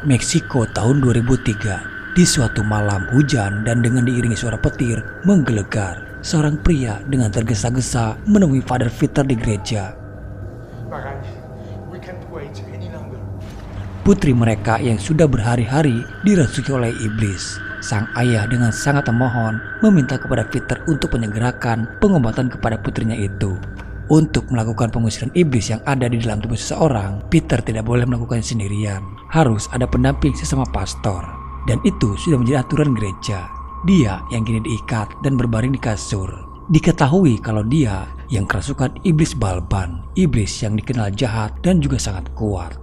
Meksiko tahun 2003. Di suatu malam hujan dan dengan diiringi suara petir menggelegar, seorang pria dengan tergesa-gesa menemui Father Peter di gereja. Putri mereka yang sudah berhari-hari dirasuki oleh iblis. Sang ayah dengan sangat memohon meminta kepada Peter untuk menyegerakan pengobatan kepada putrinya itu. Untuk melakukan pengusiran iblis yang ada di dalam tubuh seseorang, Peter tidak boleh melakukannya sendirian. Harus ada pendamping sesama pastor. Dan itu sudah menjadi aturan gereja. Dia yang kini diikat dan berbaring di kasur. Diketahui kalau dia yang kerasukan iblis Balban, iblis yang dikenal jahat dan juga sangat kuat.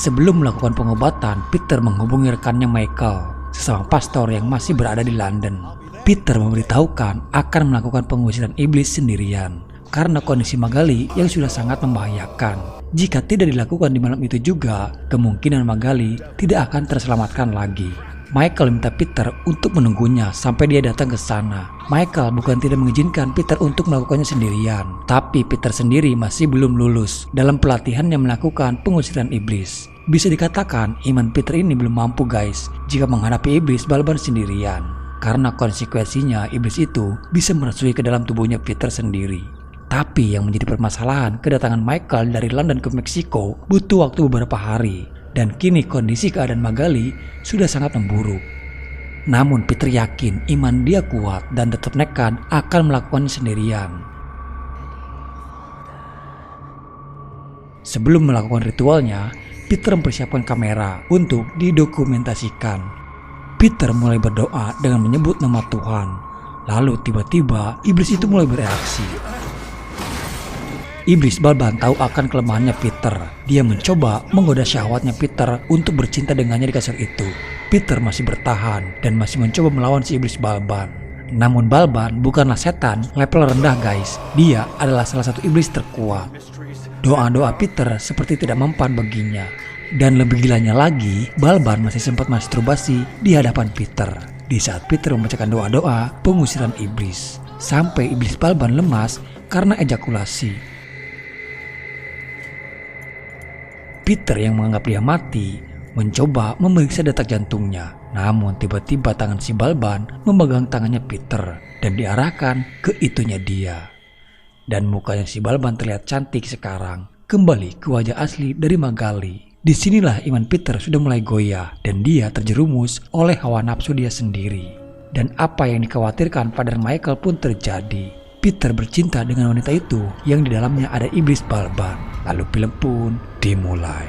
Sebelum melakukan pengobatan, Peter menghubungi rekannya Michael, sesama pastor yang masih berada di London. Peter memberitahukan akan melakukan pengusiran iblis sendirian karena kondisi Magali yang sudah sangat membahayakan. Jika tidak dilakukan di malam itu juga, kemungkinan Magali tidak akan terselamatkan lagi. Michael minta Peter untuk menunggunya sampai dia datang ke sana. Michael bukan tidak mengizinkan Peter untuk melakukannya sendirian, tapi Peter sendiri masih belum lulus dalam pelatihan yang melakukan pengusiran iblis. Bisa dikatakan iman Peter ini belum mampu guys jika menghadapi iblis Balban sendirian, karena konsekuensinya iblis itu bisa merasui ke dalam tubuhnya Peter sendiri. Tapi yang menjadi permasalahan, kedatangan Michael dari London ke Meksiko butuh waktu beberapa hari. Dan kini kondisi keadaan Magali sudah sangat memburuk. Namun Peter yakin iman dia kuat dan tetap nekat akan melakukannya sendirian. Sebelum melakukan ritualnya, Peter mempersiapkan kamera untuk didokumentasikan. Peter mulai berdoa dengan menyebut nama Tuhan. Lalu tiba-tiba iblis itu mulai bereaksi. Iblis Balban tahu akan kelemahannya Peter. Dia mencoba menggoda syahwatnya Peter untuk bercinta dengannya di kasur itu. Peter masih bertahan dan masih mencoba melawan si iblis Balban. Namun Balban bukanlah setan level rendah guys. Dia adalah salah satu iblis terkuat. Doa-doa Peter seperti tidak mempan baginya. Dan lebih gilanya lagi, Balban masih sempat masturbasi di hadapan Peter. Di saat Peter membacakan doa-doa pengusiran iblis. Sampai iblis Balban lemas karena ejakulasi. Peter yang menganggap dia mati mencoba memeriksa detak jantungnya. Namun tiba-tiba tangan si Balban memegang tangannya Peter dan diarahkan ke itunya dia. Dan mukanya si Balban terlihat cantik sekarang, kembali ke wajah asli dari Magali. Disinilah iman Peter sudah mulai goyah dan dia terjerumus oleh hawa nafsu dia sendiri. Dan apa yang dikhawatirkan Father Michael pun terjadi. Peter bercinta dengan wanita itu yang di dalamnya ada iblis Balban. Lalu film pun dimulai.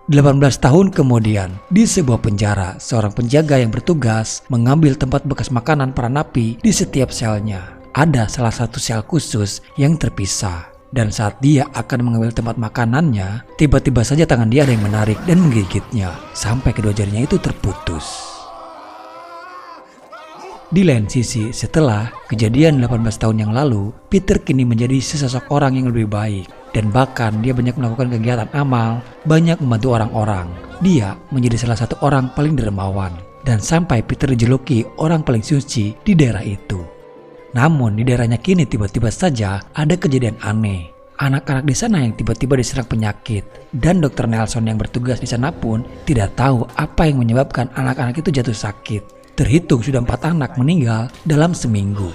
18 tahun kemudian, di sebuah penjara, seorang penjaga yang bertugas mengambil tempat bekas makanan para napi di setiap selnya. Ada salah satu sel khusus yang terpisah. Dan saat dia akan mengambil tempat makanannya, tiba-tiba saja tangan dia ada yang menarik dan menggigitnya, sampai kedua jarinya itu terputus. Di lain sisi, setelah kejadian 18 tahun yang lalu, Peter kini menjadi sesosok orang yang lebih baik. Dan bahkan dia banyak melakukan kegiatan amal, banyak membantu orang-orang. Dia menjadi salah satu orang paling dermawan. Dan sampai Peter dijuluki orang paling suci di daerah itu. Namun di daerahnya kini tiba-tiba saja ada kejadian aneh. Anak-anak di sana yang tiba-tiba diserang penyakit. Dan Dr. Nelson yang bertugas di sana pun tidak tahu apa yang menyebabkan anak-anak itu jatuh sakit. Terhitung sudah 4 anak meninggal dalam seminggu.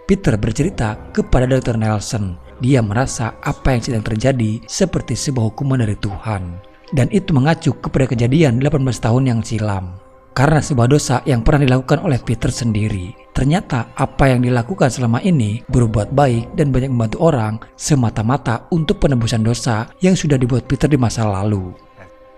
Peter bercerita kepada Dr. Nelson. Dia merasa apa yang sedang terjadi seperti sebuah hukuman dari Tuhan. Dan itu mengacu kepada kejadian 18 tahun yang silam. Karena sebuah dosa yang pernah dilakukan oleh Peter sendiri. Ternyata apa yang dilakukan selama ini berbuat baik dan banyak membantu orang semata-mata untuk penebusan dosa yang sudah dibuat Peter di masa lalu.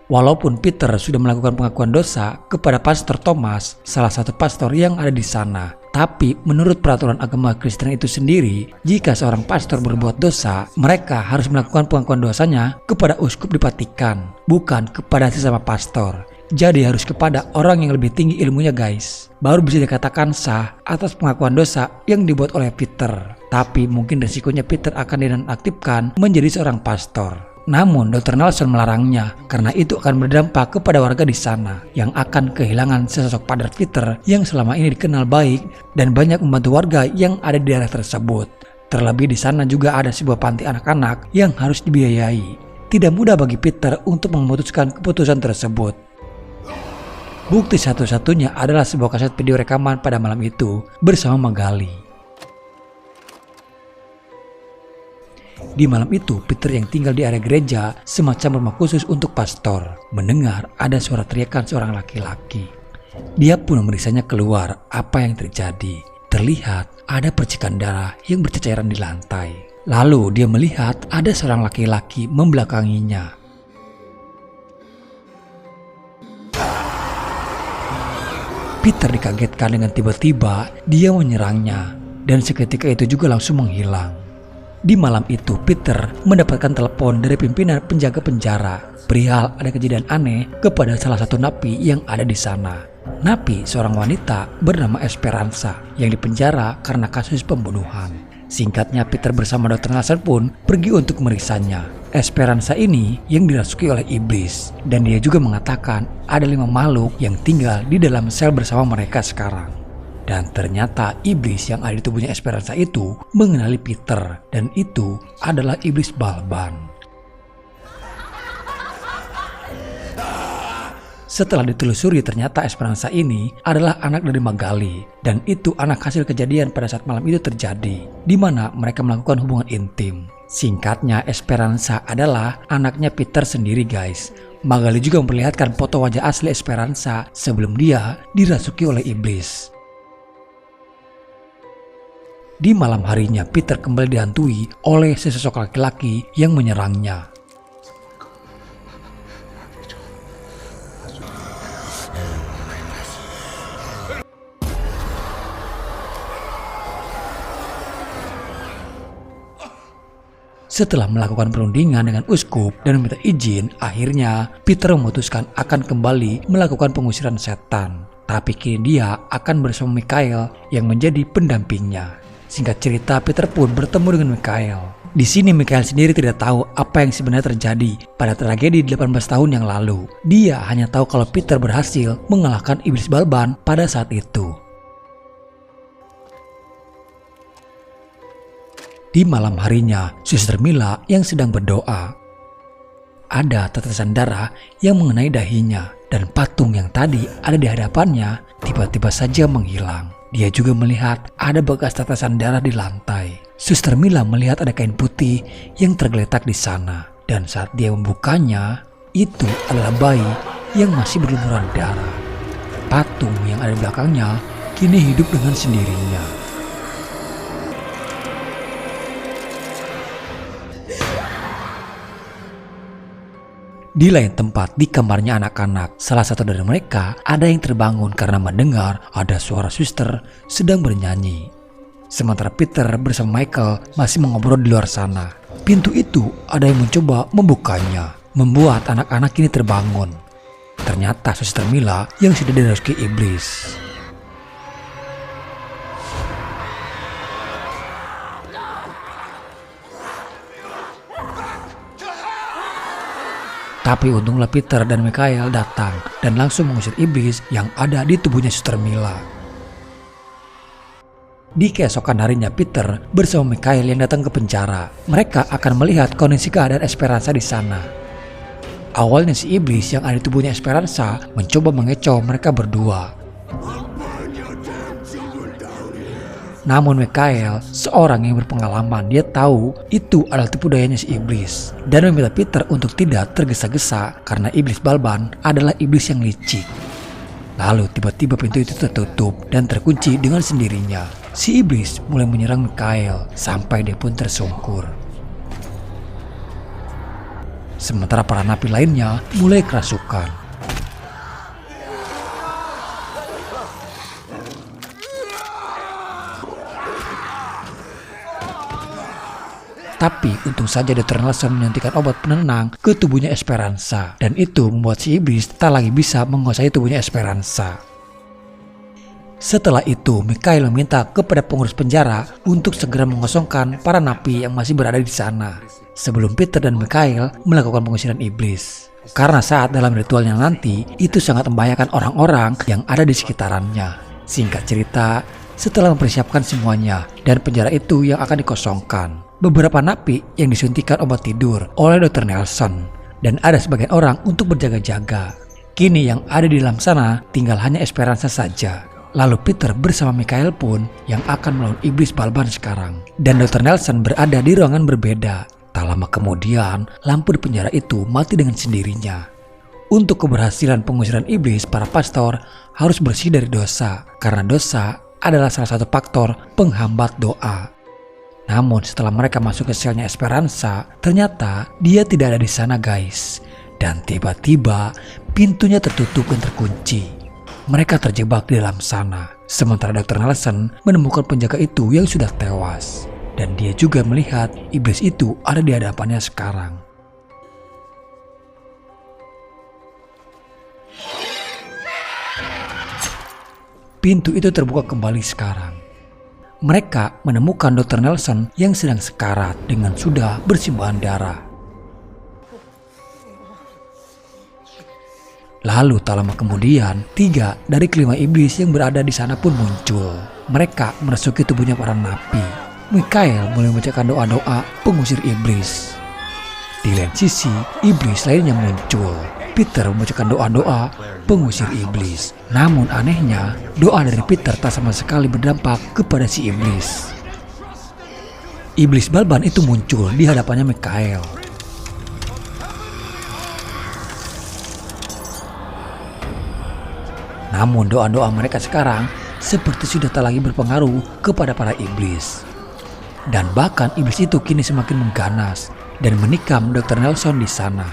Walaupun Peter sudah melakukan pengakuan dosa kepada Pastor Thomas, salah satu pastor yang ada di sana. Tapi menurut peraturan agama Kristen itu sendiri, jika seorang pastor berbuat dosa, mereka harus melakukan pengakuan dosanya kepada uskup di Vatikan, bukan kepada sesama pastor. Jadi harus kepada orang yang lebih tinggi ilmunya guys. Baru bisa dikatakan sah atas pengakuan dosa yang dibuat oleh Peter. Tapi mungkin resikonya Peter akan dinonaktifkan menjadi seorang pastor. Namun Dr. Nelson melarangnya karena itu akan berdampak kepada warga di sana yang akan kehilangan sesosok Padre Peter yang selama ini dikenal baik dan banyak membantu warga yang ada di daerah tersebut. Terlebih di sana juga ada sebuah panti anak-anak yang harus dibiayai. Tidak mudah bagi Peter untuk memutuskan keputusan tersebut. Bukti satu-satunya adalah sebuah kaset video rekaman pada malam itu bersama Magali. Di malam itu, Peter yang tinggal di area gereja, semacam rumah khusus untuk pastor, mendengar ada suara teriakan seorang laki-laki. Dia pun memeriksanya keluar apa yang terjadi. Terlihat ada percikan darah yang berceceran di lantai. Lalu dia melihat ada seorang laki-laki membelakanginya. Peter dikagetkan dengan tiba-tiba dia menyerangnya, dan seketika itu juga langsung menghilang. Di malam itu, Peter mendapatkan telepon dari pimpinan penjaga penjara perihal ada kejadian aneh kepada salah satu napi yang ada di sana. Napi seorang wanita bernama Esperanza yang dipenjara karena kasus pembunuhan. Singkatnya, Peter bersama Dr. Nelson pun pergi untuk meriksanya. Esperanza ini yang dirasuki oleh iblis, dan dia juga mengatakan ada 5 makhluk yang tinggal di dalam sel bersama mereka sekarang. Dan ternyata iblis yang ada di tubuhnya Esperanza itu mengenali Peter, dan itu adalah iblis Balban. Setelah ditelusuri, ternyata Esperanza ini adalah anak dari Magali, dan itu anak hasil kejadian pada saat malam itu terjadi, di mana mereka melakukan hubungan intim. Singkatnya, Esperanza adalah anaknya Peter sendiri, guys. Magali juga memperlihatkan foto wajah asli Esperanza sebelum dia dirasuki oleh iblis. Di malam harinya, Peter kembali dihantui oleh sesosok laki-laki yang menyerangnya. Setelah melakukan perundingan dengan uskup dan meminta izin, akhirnya Peter memutuskan akan kembali melakukan pengusiran setan. Tapi kini dia akan bersama Michael yang menjadi pendampingnya. Singkat cerita, Peter pun bertemu dengan Michael. Di sini Michael sendiri tidak tahu apa yang sebenarnya terjadi pada tragedi 18 tahun yang lalu. Dia hanya tahu kalau Peter berhasil mengalahkan iblis Balban pada saat itu. Di malam harinya, Suster Mila yang sedang berdoa. Ada tetesan darah yang mengenai dahinya, dan patung yang tadi ada di hadapannya tiba-tiba saja menghilang. Dia juga melihat ada bekas tetesan darah di lantai. Suster Mila melihat ada kain putih yang tergeletak di sana. Dan saat dia membukanya, itu adalah bayi yang masih berlumuran darah. Patung yang ada di belakangnya kini hidup dengan sendirinya. Di lain tempat, di kamarnya anak-anak, salah satu dari mereka ada yang terbangun karena mendengar ada suara suster sedang bernyanyi. Sementara Peter bersama Michael masih mengobrol di luar sana. Pintu itu ada yang mencoba membukanya, membuat anak-anak ini terbangun. Ternyata Suster Mila yang sudah dirasuki iblis. Tapi untunglah Peter dan Michael datang dan langsung mengusir iblis yang ada di tubuhnya Suster Mila. Di keesokan harinya, Peter bersama Michael yang datang ke penjara. Mereka akan melihat kondisi keadaan Esperanza di sana. Awalnya si iblis yang ada di tubuhnya Esperanza mencoba mengecoh mereka berdua. Namun Michael, seorang yang berpengalaman, dia tahu itu adalah tipu dayanya si iblis dan meminta Peter untuk tidak tergesa-gesa karena iblis Balban adalah iblis yang licik. Lalu tiba-tiba pintu itu tertutup dan terkunci dengan sendirinya. Si iblis mulai menyerang Michael sampai dia pun tersungkur. Sementara para napi lainnya mulai kerasukan. Tapi untung saja Dr. Nelson menyuntikkan obat penenang ke tubuhnya Esperanza. Dan itu membuat si iblis tak lagi bisa menguasai tubuhnya Esperanza. Setelah itu, Michael meminta kepada pengurus penjara untuk segera mengosongkan para napi yang masih berada di sana. sebelum Peter dan Mikhail melakukan pengusiran iblis. Karena saat dalam ritualnya nanti, itu sangat membahayakan orang-orang yang ada di sekitarannya. Singkat cerita, setelah mempersiapkan semuanya dan penjara itu yang akan dikosongkan, beberapa napi yang disuntikan obat tidur oleh Dr. Nelson, dan ada sebagian orang untuk berjaga-jaga. Kini yang ada di dalam sana tinggal hanya Esperanza saja. Lalu Peter bersama Mikhail pun yang akan melawan iblis Balban sekarang. Dan Dr. Nelson berada di ruangan berbeda. Tak lama kemudian, lampu di penjara itu mati dengan sendirinya. Untuk keberhasilan pengusiran iblis, para pastor harus bersih dari dosa. Karena dosa adalah salah satu faktor penghambat doa. Namun setelah mereka masuk ke selnya Esperanza, ternyata dia tidak ada di sana guys. Dan tiba-tiba pintunya tertutup dan terkunci. Mereka terjebak di dalam sana. Sementara Dr. Nelson menemukan penjaga itu yang sudah tewas. Dan dia juga melihat iblis itu ada di hadapannya sekarang. Pintu itu terbuka kembali sekarang. Mereka menemukan Dr. Nelson yang sedang sekarat dengan sudah bersimbahan darah. Lalu tak lama kemudian, 3 dari kelima iblis yang berada di sana pun muncul. Mereka merasuki tubuhnya para napi. Mikhail mulai membacakan doa-doa pengusir iblis. Di lain sisi, iblis lainnya muncul. Peter membacakan doa-doa pengusir iblis. Namun anehnya, doa dari Peter tak sama sekali berdampak kepada si iblis. Iblis Balban itu muncul di hadapannya Mikhail. Namun doa-doa mereka sekarang seperti sudah tak lagi berpengaruh kepada para iblis. Dan bahkan iblis itu kini semakin mengganas dan menikam Dr. Nelson di sana.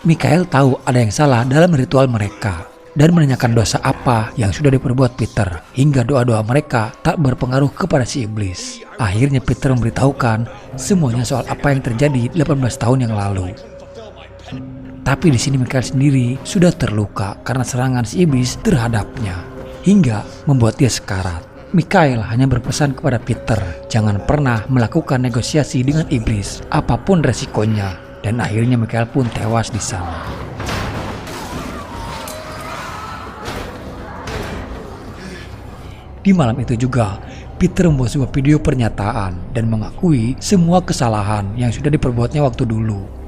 Mikhail tahu ada yang salah dalam ritual mereka dan menanyakan dosa apa yang sudah diperbuat Peter hingga doa-doa mereka tak berpengaruh kepada si iblis. Akhirnya Peter memberitahukan semuanya soal apa yang terjadi 18 tahun yang lalu. Tapi di sini Mikhail sendiri sudah terluka karena serangan si iblis terhadapnya hingga membuat dia sekarat. Mikhail hanya berpesan kepada Peter jangan pernah melakukan negosiasi dengan iblis apapun resikonya, dan akhirnya Mikhail pun tewas di sana. Di malam itu juga, Peter membuat sebuah video pernyataan dan mengakui semua kesalahan yang sudah diperbuatnya waktu dulu.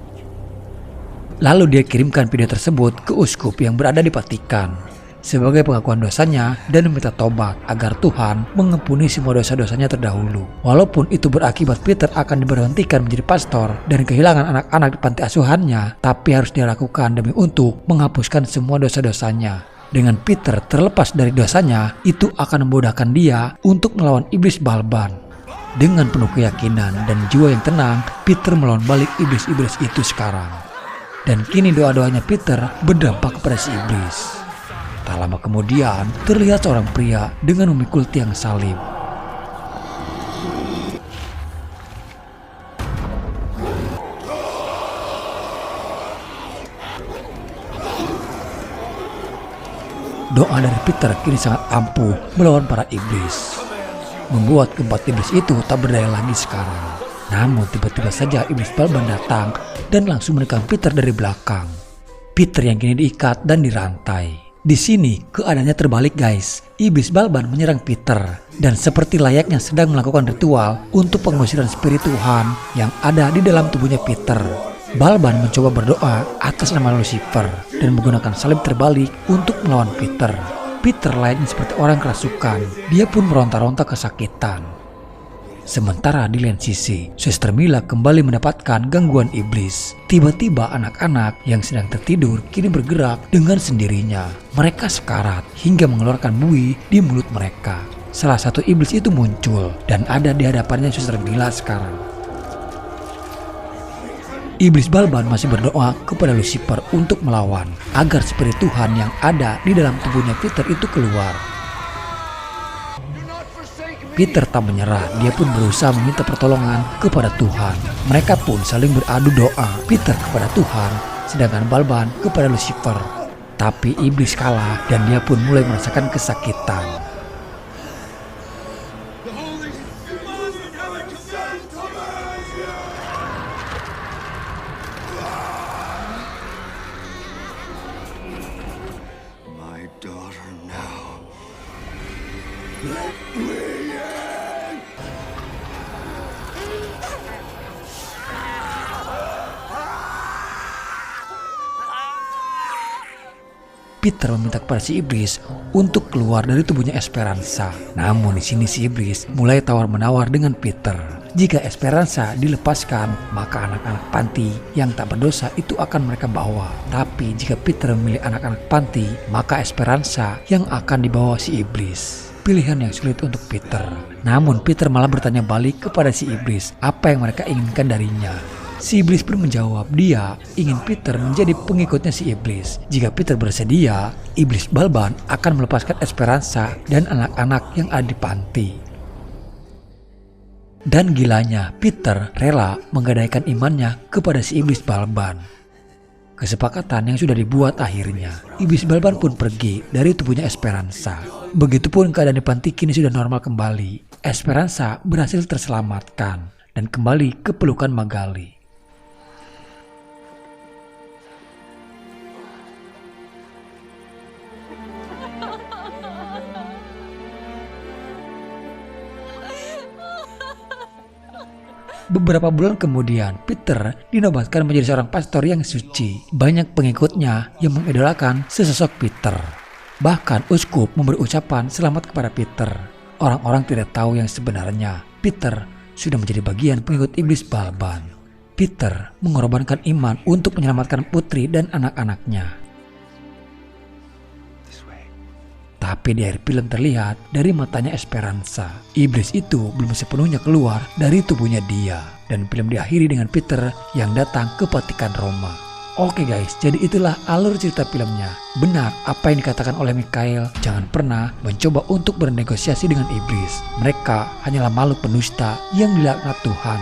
Lalu dia kirimkan video tersebut ke uskup yang berada di Vatikan sebagai pengakuan dosanya dan meminta tobat agar Tuhan mengampuni semua dosa-dosanya terdahulu. Walaupun itu berakibat Peter akan diberhentikan menjadi pastor dan kehilangan anak-anak di panti asuhannya, tapi harus dia lakukan demi untuk menghapuskan semua dosa-dosanya. Dengan Peter terlepas dari dosanya, itu akan memudahkan dia untuk melawan iblis Balban. Dengan penuh keyakinan dan jiwa yang tenang, Peter melawan balik iblis-iblis itu sekarang. Dan kini doa-doanya Peter berdampak kepada si iblis. Tak lama kemudian, terlihat seorang pria dengan memikul tiang salib. Doa dari Peter kini sangat ampuh melawan para iblis, membuat keempat iblis itu tak berdaya lagi sekarang. Namun tiba-tiba saja iblis Balban datang dan langsung menikam Peter dari belakang. Peter yang kini diikat dan dirantai. Di sini keadaannya terbalik guys. Iblis Balban menyerang Peter dan seperti layaknya sedang melakukan ritual untuk pengusiran spirit Tuhan yang ada di dalam tubuhnya Peter. Balban mencoba berdoa atas nama Lucifer dan menggunakan salib terbalik untuk melawan Peter. Peter layaknya seperti orang kerasukan. Dia pun meronta-ronta kesakitan. Sementara di lain sisi, Suster Mila kembali mendapatkan gangguan iblis. Tiba-tiba anak-anak yang sedang tertidur kini bergerak dengan sendirinya. Mereka sekarat hingga mengeluarkan buih di mulut mereka. Salah satu iblis itu muncul dan ada di hadapannya Suster Mila sekarang. Iblis Balban masih berdoa kepada Lucifer untuk melawan agar spirit Tuhan yang ada di dalam tubuhnya Peter itu keluar. Peter tak menyerah, dia pun berusaha meminta pertolongan kepada Tuhan. Mereka pun saling beradu doa, Peter kepada Tuhan, sedangkan Balban kepada Lucifer. Tapi iblis kalah dan dia pun mulai merasakan kesakitan. My daughter now. Peter meminta kepada si iblis untuk keluar dari tubuhnya Esperanza. Namun di sini si iblis mulai tawar-menawar dengan Peter. Jika Esperanza dilepaskan, maka anak-anak panti yang tak berdosa itu akan mereka bawa. Tapi jika Peter memilih anak-anak panti, maka Esperanza yang akan dibawa si iblis. Pilihan yang sulit untuk Peter. Namun Peter malah bertanya balik kepada si iblis apa yang mereka inginkan darinya. Si iblis pun menjawab dia ingin Peter menjadi pengikutnya si iblis. Jika Peter bersedia, iblis Balban akan melepaskan Esperanza dan anak-anak yang ada di panti. Dan gilanya, Peter rela menggadaikan imannya kepada si iblis Balban. Kesepakatan yang sudah dibuat akhirnya. Iblis Balban pun pergi dari tubuhnya Esperanza. Begitupun keadaan di panti kini sudah normal kembali. Esperanza berhasil terselamatkan dan kembali ke pelukan Magali. Beberapa bulan kemudian, Peter dinobatkan menjadi seorang pastor yang suci. Banyak pengikutnya yang mengidolakan sesosok Peter. Bahkan uskup memberi ucapan selamat kepada Peter. Orang-orang tidak tahu yang sebenarnya. Peter sudah menjadi bagian pengikut iblis Balban. Peter mengorbankan iman untuk menyelamatkan putri dan anak-anaknya. Tapi di akhir film terlihat dari matanya Esperanza. Iblis itu belum sepenuhnya keluar dari tubuhnya dia. Dan film diakhiri dengan Peter yang datang ke Vatikan Roma. Oke guys, jadi itulah alur cerita filmnya. Benar apa yang dikatakan oleh Mikhail, jangan pernah mencoba untuk bernegosiasi dengan iblis. Mereka hanyalah makhluk pendusta yang dilaknat Tuhan.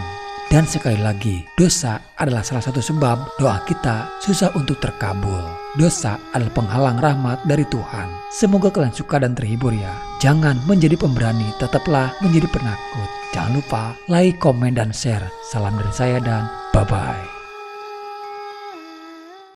Dan sekali lagi, dosa adalah salah satu sebab doa kita susah untuk terkabul. Dosa adalah penghalang rahmat dari Tuhan. Semoga kalian suka dan terhibur ya. Jangan menjadi pemberani, tetaplah menjadi penakut. Jangan lupa like, komen, dan share. Salam dari saya dan bye-bye.